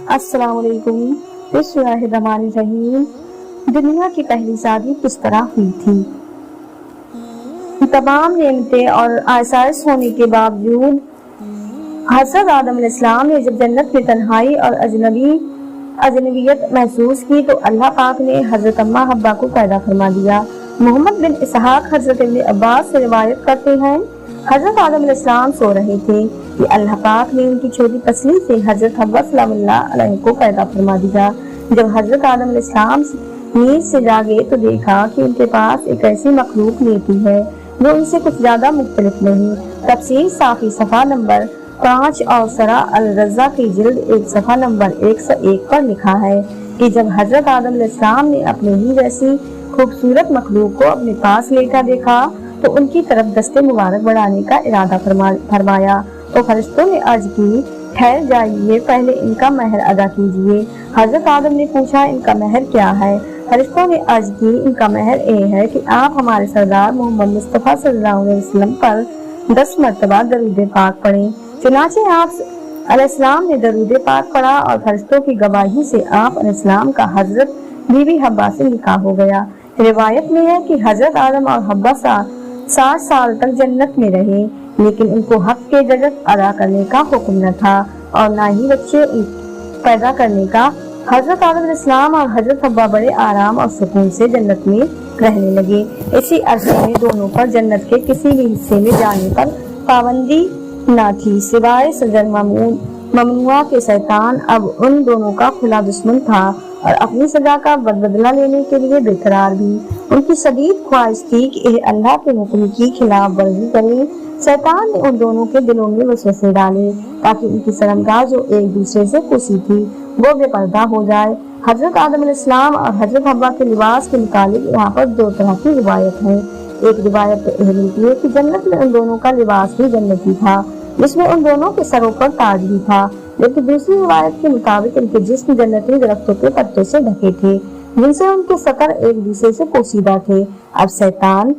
السلام علیکم۔ بسم اللہ الرحمن الرحیم۔ دنیا کی پہلی شادی کس طرح ہوئی تھی؟ تمام نعمتیں اور آسائش ہونے کے باوجود حضرت آدم علیہ السلام نے جب جنت میں تنہائی اور اجنبیت محسوس کی تو اللہ پاک نے حضرت اماں حوا کو پیدا فرما دیا۔ محمد بن اسحاق حضرت ابن عباس سے روایت کرتے ہیں، حضرت آدم علیہ السلام سو رہے تھے کہ اللہ پاک نے ان کی چھوٹی پسلی سے حضرت حوا سلام اللہ علیہ کو پیدا فرما دیا۔ جب حضرت آدم علیہ السلام نیند سے جاگے تو دیکھا کہ ان کے پاس ایک ایسی مخلوق لیٹی ہے جو ان سے کچھ زیادہ مختلف نہیں۔ تفسیر صافی صفحہ نمبر 5 اور سرا الرضا کی جلد 1 صفحہ نمبر 101 پر لکھا ہے کہ جب حضرت آدم علیہ السلام نے اپنے ہی جیسی خوبصورت مخلوق کو اپنے پاس لیٹا دیکھا تو ان کی طرف دستے مبارک بڑھانے کا ارادہ فرمایا تو فرشتوں نے عرض کی، ٹھہر جائیے، پہلے ان کا مہر ادا کیجیے۔ حضرت آدم نے پوچھا، ان کا مہر کیا ہے؟ فرشتوں نے عرض کی، ان کا مہر یہ ہے کہ آپ ہمارے سردار محمد مصطفیٰ صلی اللہ علیہ وسلم پر 10 مرتبہ درود پاک پڑھیں۔ چنانچہ آپ علیہ السلام نے درود پاک پڑھا اور فرشتوں کی گواہی سے آپ علیہ السلام کا حضرت بی بی حوا سے نکاح ہو گیا۔ روایت میں ہے کہ حضرت آدم اور حوا 60 سال تک جنت میں رہے، لیکن ان کو حق کے جزت ادا کرنے کا حکم نہ تھا اور نہ ہی بچے پیدا کرنے کا۔ حضرت آدم علیہ السلام اور حضرت حوا بڑے آرام اور سکون سے جنت میں رہنے لگے۔ اسی عرصے میں دونوں پر جنت کے کسی بھی حصے میں جانے پر پابندی نہ تھی سوائے شجر ممنوعہ کے۔ شیطان اب ان دونوں کا کھلا دشمن تھا اور اپنی سزا کا بدلہ لینے کے لیے بے قرار بھی۔ ان کی شدید خواہش تھی کہ اللہ کے حکم کی خلاف ورزی کریں۔ شیطان نے ان دونوں کے دلوں میں وسوسے ڈالے تاکہ ان کی شرمگاہ جو ایک دوسرے سے خوشی تھی وہ بے پردہ ہو جائے۔ حضرت آدم علیہ السلام اور حضرت حوا کے لباس کے متعلق یہاں پر 2 طرح کی روایت ہیں۔ ایک روایت تو یہ ملتی ہے کہ جنت میں ان دونوں کا لباس بھی جنتی تھا جس میں ان دونوں کے سروں پر تاج بھی تھا، جبکہ دوسری روایت کے مطابق ان کے جسم جنتی درختوں کے پتوں سے ڈھکے تھے جن سے ان کے سطر ایک دوسرے سے پوشیدہ تھے۔ اب شیطان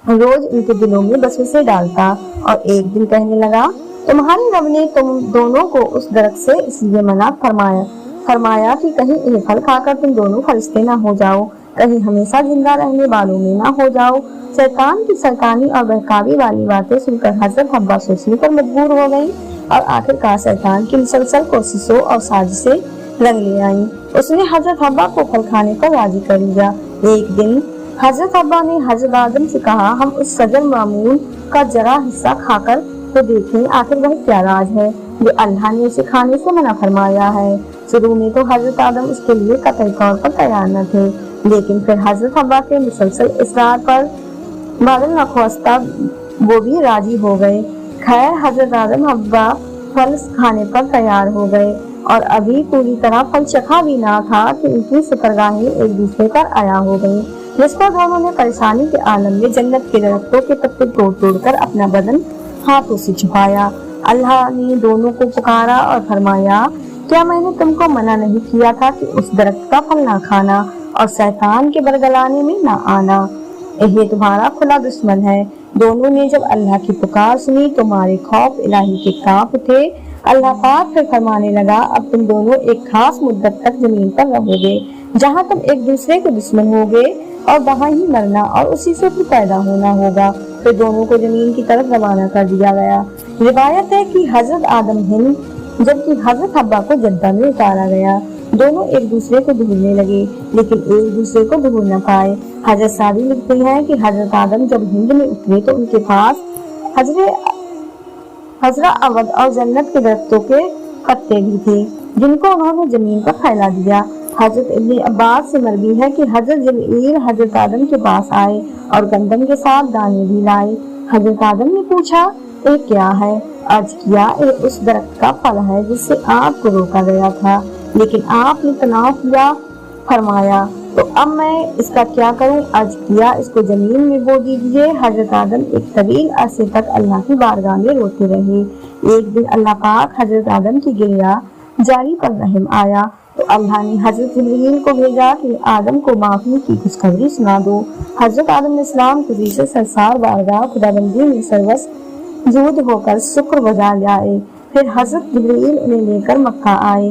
روز ان کے دلوں میں وسوسے ڈالتا اور ایک دن کہنے لگا، تمہارے رب نے تم دونوں کو اس درخت سے اس لیے منع فرمایا کہ کہیں یہ پھل کھا کر تم دونوں فرشتے نہ ہو جاؤ، کہیں ہمیشہ زندہ رہنے والوں میں نہ ہو جاؤ۔ شیطان کی سرکانی اور بہکاوی والی باتیں سن کر حضرت حوا سوچنے پر مجبور ہو گئی اور آخرکار شیطان کی مسلسل کوششوں اور سازشیں رنگ لے آئیں۔ اس نے حضرت حوا کو پھل کھانے پر راضی کر لیا۔ ایک دن حضرت حوا نے حضرت آدم سے کہا، ہم اس شجر معمول کا ذرا حصہ کھا کر تو دیکھیں، آخر وہ کیا راز ہے جو اللہ نے اسے کھانے سے منع فرمایا ہے۔ شروع میں تو حضرت آدم اس کے لیے قطعی طور پر تیار نہ تھے، لیکن پھر حضرت حوا کے مسلسل اصرار پر بادل نخواستہ وہ بھی راضی ہو گئے۔ خیر حضرت آدم حوا پھل کھانے پر تیار ہو گئے اور ابھی پوری طرح پھل چکھا بھی نہ تھا کہ ان کی سفرگاہیں ایک دوسرے پر آیا ہو گئی، جس پر دونوں نے پریشانی کے عالم میں جنت کے درختوں کے پتے توڑ کر اپنا بدن ہاتھوں سے چھپایا۔ اللہ نے دونوں کو پکارا اور فرمایا، کیا میں نے تم کو منع نہیں کیا تھا کہ اس درخت کا پھل نہ کھانا اور شیطان کے برگلانے میں نہ آنا؟ یہ تمہارا کھلا دشمن ہے۔ دونوں نے جب اللہ کی پکار سنی تو مارے خوف الہی کے کانپ اٹھے۔ اللہ پاک پھر فرمانے لگا، اب تم دونوں ایک خاص مدت تک زمین پر رہو گے جہاں تم ایک دوسرے کے دشمن ہوگے اور وہاں ہی مرنا اور اسی سے پھر پیدا ہونا ہوگا۔ پھر دونوں کو زمین کی طرف روانہ کر دیا گیا۔ روایت ہے کہ حضرت آدم ہند جبکہ حضرت حوا کو جدہ میں اتارا گیا۔ دونوں ایک دوسرے کو ڈھونڈنے لگے لیکن ایک دوسرے کو ڈھونڈ نہ پائے۔ حضرت سعدی لکھتے ہیں کہ حضرت آدم جب ہند میں اترے تو ان کے پاس حضرہ اود اور جنت کے درختوں کے پتے بھی تھے جن کو انہوں نے زمین پر پھیلا دیا۔ حضرت ابن عباس سے مروی ہے کہ حضرت جبرائیل حضرت آدم کے پاس آئے اور گندم کے ساتھ دانے بھی لائے۔ حضرت آدم نے پوچھا، یہ کیا ہے؟ عرض کیا، یہ اس درخت کا پھل ہے جس سے آپ کو روکا گیا تھا لیکن آپ نے تناؤ کیا۔ فرمایا، تو اب میں اس کا کیا کروں؟ عرض کیا، اس کو زمین میں بو دیجیے۔ حضرت آدم ایک طویل عرصے تک اللہ کی بارگاہ میں روتے رہے۔ ایک دن اللہ پاک حضرت آدم کی گریہ جاری پر رحم آیا تو اللہ نے حضرت جبرائیل کو بھیجا کہ آدم کو معافی کی خوشخبری سنا دو۔ حضرت آدم علیہ السلام خوشی سے سرسار بارگاہ خداوندی میں سروس جود ہو کر شکر بجا لائے۔ پھر حضرت جبرائیل انہیں لے کر مکہ آئے۔